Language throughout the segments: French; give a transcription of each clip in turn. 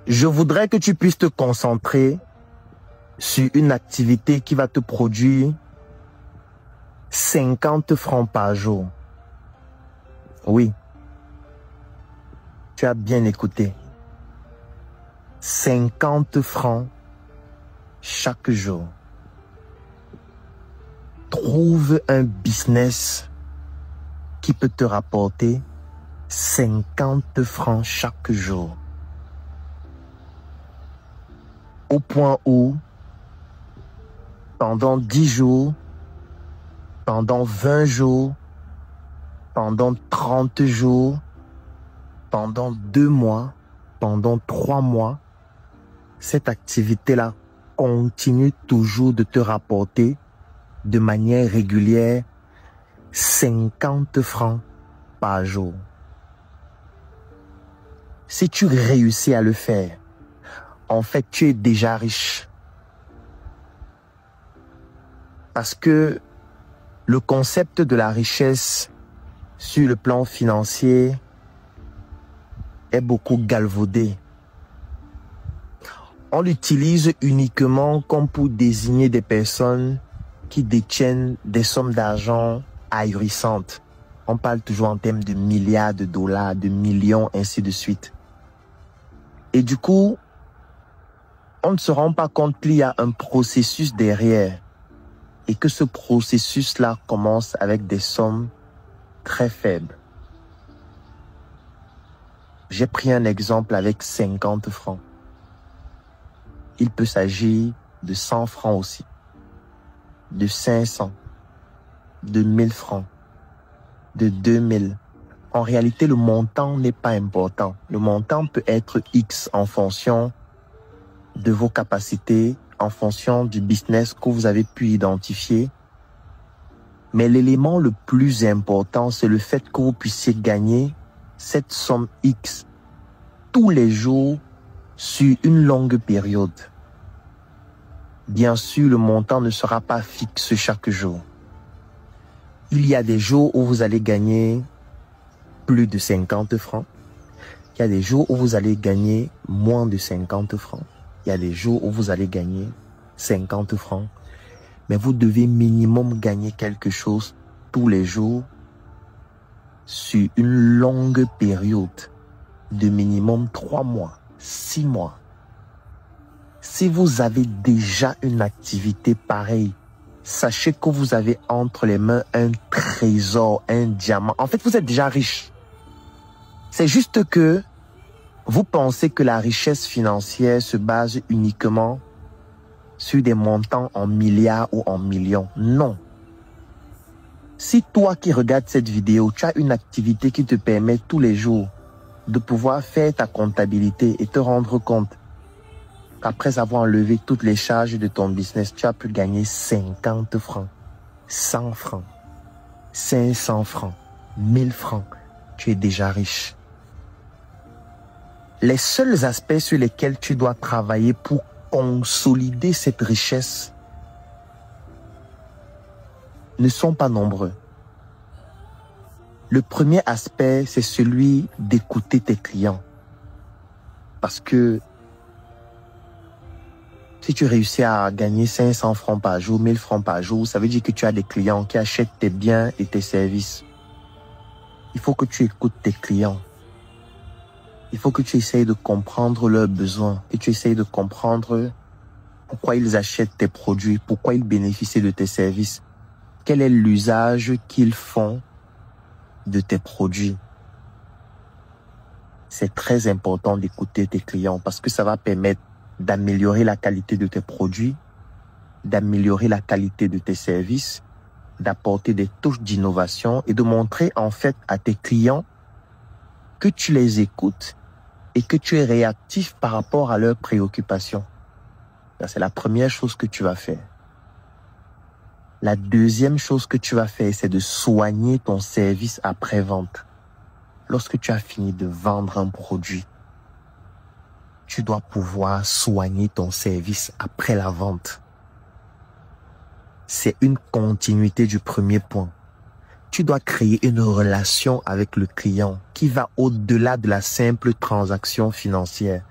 Je voudrais que tu puisses te concentrer sur une activité qui va te produire 50 francs par jour. Oui. Tu as bien écouté. 50 francs chaque jour. Trouve un business qui peut te rapporter 50 francs chaque jour. Au point où, pendant 10 jours, pendant 20 jours, pendant 30 jours, pendant 2 mois, pendant 3 mois, cette activité-là continue toujours de te rapporter de manière régulière 50 francs par jour. Si tu réussis à le faire, en fait, tu es déjà riche. Parce que le concept de la richesse sur le plan financier est beaucoup galvaudé. On l'utilise uniquement comme pour désigner des personnes qui détiennent des sommes d'argent ahurissantes. On parle toujours en termes de milliards de dollars, de millions, ainsi de suite. Et du coup, on ne se rend pas compte qu'il y a un processus derrière et que ce processus-là commence avec des sommes très faibles. J'ai pris un exemple avec 50 francs. Il peut s'agir de 100 francs aussi, de 500, de 1000 francs, de 2000. En réalité, le montant n'est pas important. Le montant peut être X en fonction de vos capacités, en fonction du business que vous avez pu identifier. Mais l'élément le plus important, c'est le fait que vous puissiez gagner cette somme X tous les jours sur une longue période. Bien sûr, le montant ne sera pas fixe chaque jour. Il y a des jours où vous allez gagner plus de 50 francs. Il y a des jours où vous allez gagner moins de 50 francs. Il y a des jours où vous allez gagner 50 francs. Mais vous devez minimum gagner quelque chose tous les jours sur une longue période de minimum 3 mois, 6 mois. Si vous avez déjà une activité pareille, sachez que vous avez entre les mains un trésor, un diamant. En fait, vous êtes déjà riche. C'est juste que vous pensez que la richesse financière se base uniquement sur des montants en milliards ou en millions. Non. Si toi qui regardes cette vidéo, tu as une activité qui te permet tous les jours de pouvoir faire ta comptabilité et te rendre compte qu'après avoir enlevé toutes les charges de ton business, tu as pu gagner 50 francs, 100 francs, 500 francs, 1000 francs, tu es déjà riche. Les seuls aspects sur lesquels tu dois travailler pour consolider cette richesse ne sont pas nombreux. Le premier aspect, c'est celui d'écouter tes clients. Parce que si tu réussis à gagner 500 francs par jour, 1000 francs par jour, ça veut dire que tu as des clients qui achètent tes biens et tes services. Il faut que tu écoutes tes clients. Il faut que tu essayes de comprendre leurs besoins et tu essayes de comprendre pourquoi ils achètent tes produits, pourquoi ils bénéficient de tes services, quel est l'usage qu'ils font de tes produits. C'est très important d'écouter tes clients parce que ça va permettre d'améliorer la qualité de tes produits, d'améliorer la qualité de tes services, d'apporter des touches d'innovation et de montrer en fait à tes clients que tu les écoutes et que tu es réactif par rapport à leurs préoccupations. C'est la première chose que tu vas faire. La deuxième chose que tu vas faire, c'est de soigner ton service après-vente. Lorsque tu as fini de vendre un produit, tu dois pouvoir soigner ton service après la vente. C'est une continuité du premier point. Tu dois créer une relation avec le client qui va au-delà de la simple transaction financière.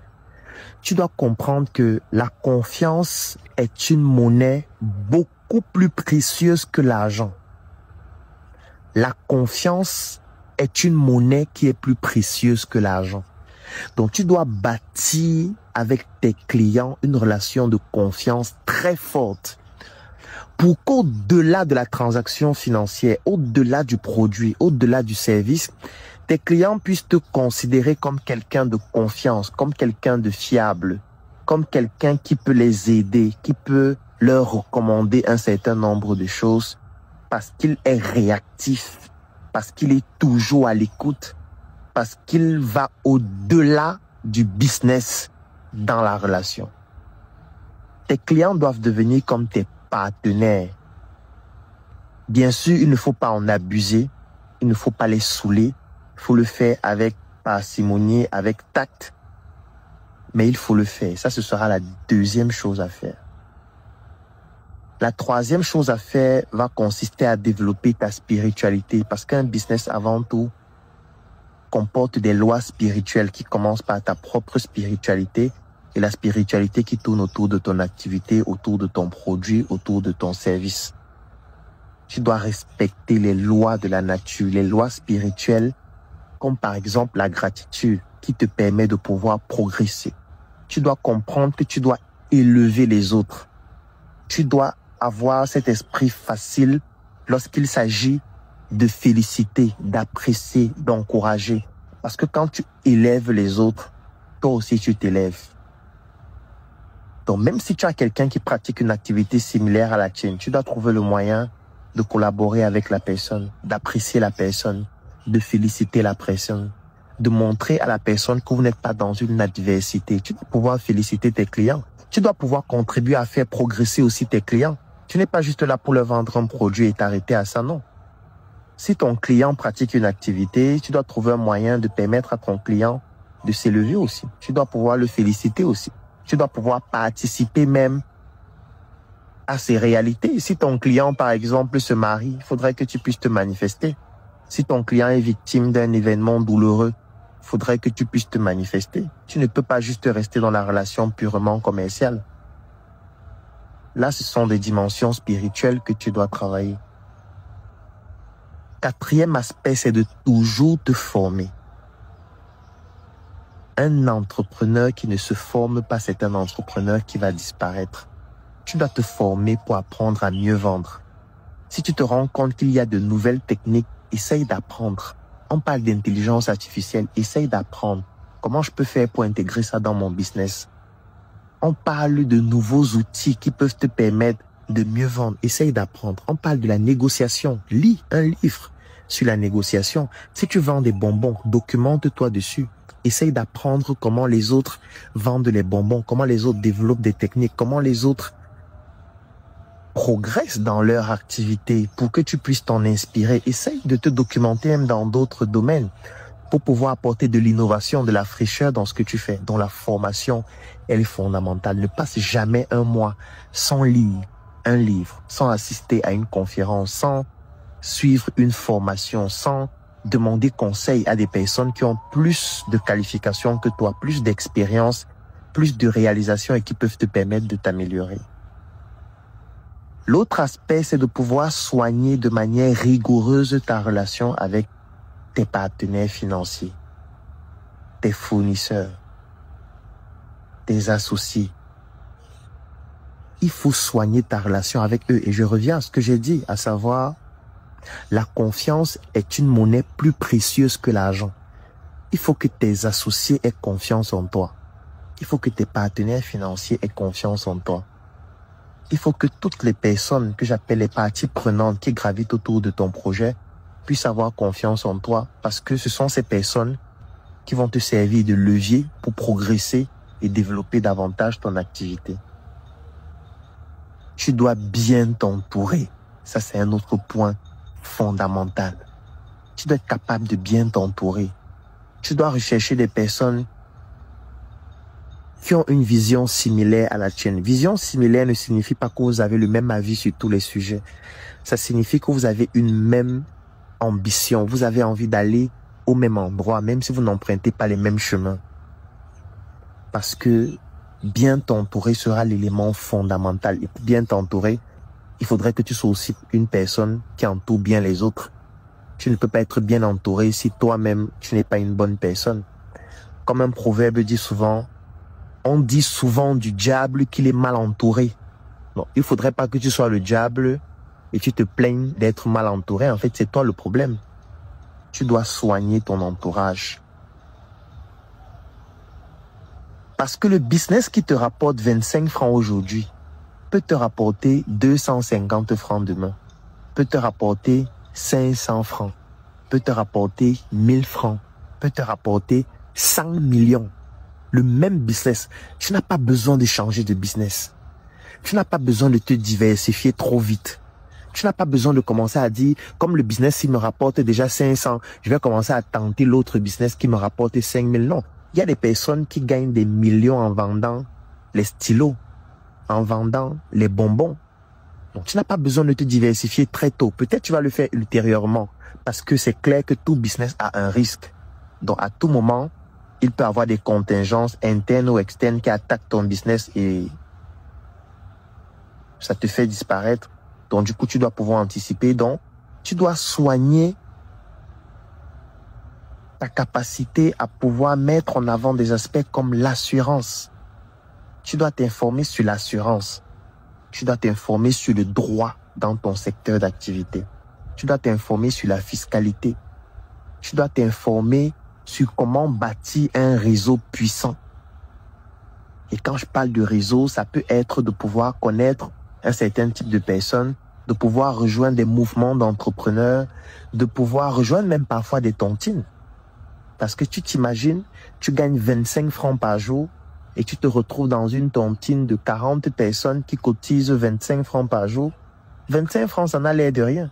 Tu dois comprendre que la confiance est une monnaie beaucoup plus précieuse que l'argent. La confiance est une monnaie qui est plus précieuse que l'argent. Donc, tu dois bâtir avec tes clients une relation de confiance très forte pour qu'au-delà de la transaction financière, au-delà du produit, au-delà du service, tes clients puissent te considérer comme quelqu'un de confiance, comme quelqu'un de fiable, comme quelqu'un qui peut les aider, qui peut leur recommander un certain nombre de choses parce qu'il est réactif, parce qu'il est toujours à l'écoute, parce qu'il va au-delà du business dans la relation. Tes clients doivent devenir comme tes partenaires. Bien sûr, il ne faut pas en abuser, il ne faut pas les saouler, il faut le faire avec parcimonie, avec tact, mais il faut le faire. Ça, ce sera la deuxième chose à faire. La troisième chose à faire va consister à développer ta spiritualité, parce qu'un business avant tout comporte des lois spirituelles qui commencent par ta propre spiritualité et la spiritualité qui tourne autour de ton activité, autour de ton produit, autour de ton service. Tu dois respecter les lois de la nature, les lois spirituelles, comme par exemple la gratitude qui te permet de pouvoir progresser. Tu dois comprendre que tu dois élever les autres. Tu dois avoir cet esprit facile lorsqu'il s'agit de féliciter, d'apprécier, d'encourager. Parce que quand tu élèves les autres, toi aussi tu t'élèves. Donc même si tu as quelqu'un qui pratique une activité similaire à la tienne, tu dois trouver le moyen de collaborer avec la personne, d'apprécier la personne, de féliciter la personne, de montrer à la personne que vous n'êtes pas dans une adversité. Tu dois pouvoir féliciter tes clients. Tu dois pouvoir contribuer à faire progresser aussi tes clients. Tu n'es pas juste là pour leur vendre un produit et t'arrêter à ça, non. Si ton client pratique une activité, tu dois trouver un moyen de permettre à ton client de s'élever aussi. Tu dois pouvoir le féliciter aussi. Tu dois pouvoir participer même à ses réalités. Si ton client, par exemple, se marie, il faudrait que tu puisses te manifester. Si ton client est victime d'un événement douloureux, il faudrait que tu puisses te manifester. Tu ne peux pas juste rester dans la relation purement commerciale. Là, ce sont des dimensions spirituelles que tu dois travailler. Quatrième aspect, c'est de toujours te former. Un entrepreneur qui ne se forme pas, c'est un entrepreneur qui va disparaître. Tu dois te former pour apprendre à mieux vendre. Si tu te rends compte qu'il y a de nouvelles techniques, essaye d'apprendre. On parle d'intelligence artificielle, essaye d'apprendre. Comment je peux faire pour intégrer ça dans mon business? On parle de nouveaux outils qui peuvent te permettre de mieux vendre. Essaye d'apprendre. On parle de la négociation. Lis un livre sur la négociation. Si tu vends des bonbons, documente-toi dessus. Essaye d'apprendre comment les autres vendent les bonbons, comment les autres développent des techniques, comment les autres progressent dans leur activité pour que tu puisses t'en inspirer. Essaye de te documenter même dans d'autres domaines pour pouvoir apporter de l'innovation, de la fraîcheur dans ce que tu fais. Dont la formation, elle est fondamentale. Ne passe jamais un mois sans lire un livre, sans assister à une conférence, sans suivre une formation, sans demander conseil à des personnes qui ont plus de qualifications que toi, plus d'expérience, plus de réalisation et qui peuvent te permettre de t'améliorer. L'autre aspect, c'est de pouvoir soigner de manière rigoureuse ta relation avec tes partenaires financiers, tes fournisseurs, tes associés. Il faut soigner ta relation avec eux. Et je reviens à ce que j'ai dit, à savoir, la confiance est une monnaie plus précieuse que l'argent. Il faut que tes associés aient confiance en toi. Il faut que tes partenaires financiers aient confiance en toi. Il faut que toutes les personnes que j'appelle les parties prenantes qui gravitent autour de ton projet puissent avoir confiance en toi parce que ce sont ces personnes qui vont te servir de levier pour progresser et développer davantage ton activité. Tu dois bien t'entourer. Ça, c'est un autre point fondamental. Tu dois être capable de bien t'entourer. Tu dois rechercher des personnes qui ont une vision similaire à la tienne. Vision similaire ne signifie pas que vous avez le même avis sur tous les sujets. Ça signifie que vous avez une même ambition. Vous avez envie d'aller au même endroit, même si vous n'empruntez pas les mêmes chemins. Parce que bien t'entourer sera l'élément fondamental. Et pour bien t'entourer, il faudrait que tu sois aussi une personne qui entoure bien les autres. Tu ne peux pas être bien entouré si toi-même, tu n'es pas une bonne personne. Comme un proverbe dit souvent, on dit souvent du diable qu'il est mal entouré. Non, il faudrait pas que tu sois le diable et tu te plaignes d'être mal entouré. En fait, c'est toi le problème. Tu dois soigner ton entourage. Parce que le business qui te rapporte 25 francs aujourd'hui peut te rapporter 250 francs demain, peut te rapporter 500 francs, peut te rapporter 1000 francs, peut te rapporter 100 millions. Le même business. Tu n'as pas besoin de changer de business. Tu n'as pas besoin de te diversifier trop vite. Tu n'as pas besoin de commencer à dire, comme le business, il me rapporte déjà 500, je vais commencer à tenter l'autre business qui me rapporte 5000. Non. Il y a des personnes qui gagnent des millions en vendant les stylos, en vendant les bonbons. Donc, tu n'as pas besoin de te diversifier très tôt. Peut-être tu vas le faire ultérieurement parce que c'est clair que tout business a un risque. Donc, à tout moment, il peut y avoir des contingences internes ou externes qui attaquent ton business et ça te fait disparaître. Donc, du coup, tu dois pouvoir anticiper. Donc, tu dois soigner ta capacité à pouvoir mettre en avant des aspects comme l'assurance. Tu dois t'informer sur l'assurance. Tu dois t'informer sur le droit dans ton secteur d'activité. Tu dois t'informer sur la fiscalité. Tu dois t'informer sur comment bâtir un réseau puissant. Et quand je parle de réseau, ça peut être de pouvoir connaître un certain type de personnes, de pouvoir rejoindre des mouvements d'entrepreneurs, de pouvoir rejoindre même parfois des tontines. Parce que tu t'imagines, tu gagnes 25 francs par jour et tu te retrouves dans une tontine de 40 personnes qui cotisent 25 francs par jour. 25 francs, ça n'a l'air de rien.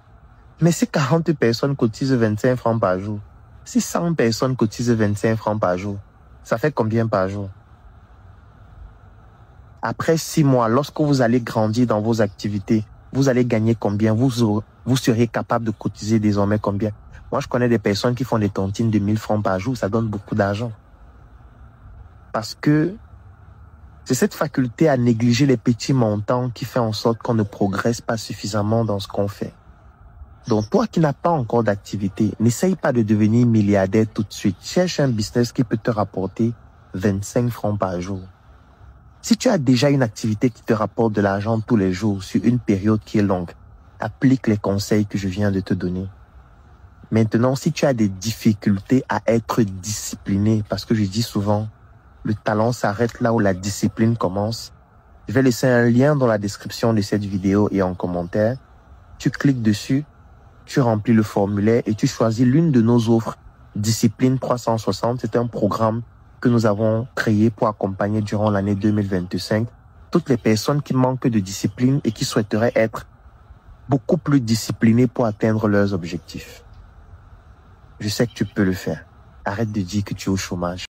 Mais si 40 personnes cotisent 25 francs par jour, si 100 personnes cotisent 25 francs par jour, ça fait combien par jour? Après 6 mois, lorsque vous allez grandir dans vos activités, vous allez gagner combien? Vous seriez capable de cotiser désormais combien? Moi, je connais des personnes qui font des tontines de 1000 francs par jour. Ça donne beaucoup d'argent. Parce que c'est cette faculté à négliger les petits montants qui fait en sorte qu'on ne progresse pas suffisamment dans ce qu'on fait. Donc, toi qui n'as pas encore d'activité, n'essaye pas de devenir milliardaire tout de suite. Cherche un business qui peut te rapporter 25 francs par jour. Si tu as déjà une activité qui te rapporte de l'argent tous les jours sur une période qui est longue, applique les conseils que je viens de te donner. Maintenant, si tu as des difficultés à être discipliné, parce que je dis souvent, le talent s'arrête là où la discipline commence, je vais laisser un lien dans la description de cette vidéo et en commentaire. Tu cliques dessus, tu remplis le formulaire et tu choisis l'une de nos offres. Discipline 360, c'est un programme que nous avons créé pour accompagner durant l'année 2025 toutes les personnes qui manquent de discipline et qui souhaiteraient être beaucoup plus disciplinées pour atteindre leurs objectifs. Je sais que tu peux le faire. Arrête de dire que tu es au chômage.